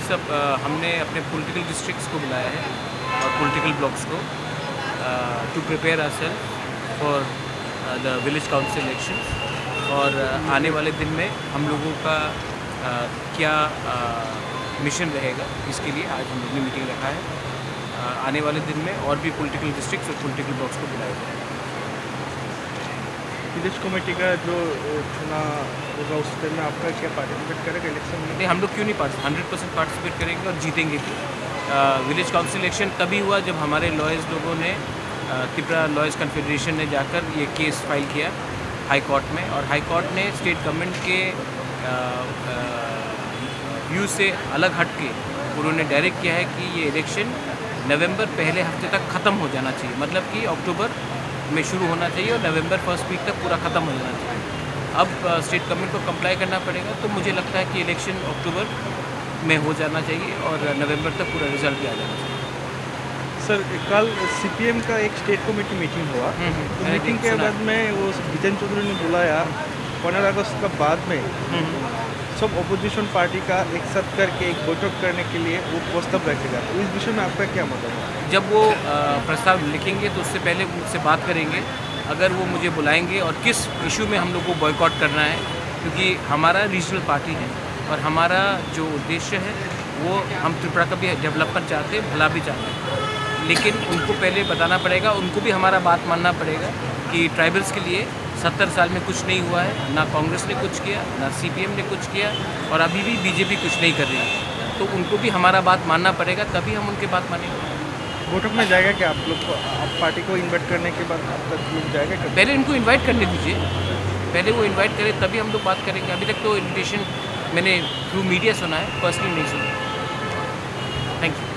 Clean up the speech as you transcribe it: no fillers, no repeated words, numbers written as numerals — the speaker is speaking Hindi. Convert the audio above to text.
सब हमने अपने पॉलिटिकल डिस्ट्रिक्ट्स को बुलाया है और पॉलिटिकल ब्लॉक्स को to prepare ourselves for the village council elections. और आने वाले दिन में हम लोगों का क्या मिशन रहेगा, इसके लिए आज हम लोग ने मीटिंग रखा है। आने वाले दिन में और भी पॉलिटिकल डिस्ट्रिक्ट्स और पॉलिटिकल ब्लॉक्स को बुलाया जाएगा। विलेज कमेटी का जो चुनाव होगा उसमें आपका क्या पार्टिसिपेट करेगा इलेक्शन में? नहीं, हम लोग क्यों नहीं 100% पार्टिसिपेट करेंगे और जीतेंगे भी। विलेज काउंसिल इलेक्शन तभी हुआ जब हमारे लॉयर्स लोगों ने त्रिपुरा लॉयर्स कन्फेडरेशन ने जाकर ये केस फाइल किया हाई कोर्ट में, और हाई कोर्ट ने स्टेट गवर्नमेंट के व्यू से अलग हट के उन्होंने डायरेक्ट किया है कि ये इलेक्शन नवंबर पहले हफ्ते तक ख़त्म हो जाना चाहिए, मतलब कि अक्टूबर में शुरू होना चाहिए और नवंबर फर्स्ट वीक तक पूरा ख़त्म हो जाना चाहिए। अब स्टेट गवर्नमेंट को कंप्लाई करना पड़ेगा, तो मुझे लगता है कि इलेक्शन अक्टूबर में हो जाना चाहिए और नवंबर तक पूरा रिजल्ट भी आ जाना चाहिए। सर, कल सीपीएम का एक स्टेट कमेटी मीटिंग हुआ, तो मीटिंग के बाद में वो विजन चौधरी ने बुलाया 15 अगस्त का बाद में सब अपोजिशन पार्टी का एक साथ करके एक बैठक करने के लिए वो प्रस्ताव रखेगा। तो इस विषय में आपका क्या मतलब है? जब वो प्रस्ताव लिखेंगे तो उससे पहले मुझसे बात करेंगे, अगर वो मुझे बुलाएंगे और किस इशू में हम लोग को बॉयकॉट करना है, क्योंकि हमारा रीजनल पार्टी है और हमारा जो उद्देश्य है वो हम त्रिपुरा का भी डेवलपमेंट चाहते हैं, भला भी चाहते हैं, लेकिन उनको पहले बताना पड़ेगा, उनको भी हमारा बात मानना पड़ेगा कि ट्राइबल्स के लिए 70 साल में कुछ नहीं हुआ है, ना कांग्रेस ने कुछ किया, ना सीपीएम ने कुछ किया और अभी भी बीजेपी कुछ नहीं कर रही है। तो उनको भी हमारा बात मानना पड़ेगा, तभी हम उनकी बात मानेंगे। बैठक में जाएगा क्या आप लोग को? आप पार्टी को इन्वाइट करने के बाद आप लोग जाएगा क्या? पहले इनको इन्वाइट करने दीजिए, पहले वो इन्वाइट करें तभी हम लोग बात करेंगे। अभी तक तो इन्विटेशन मैंने थ्रू मीडिया सुना है, पर्सनली नहीं सुना। Thank you.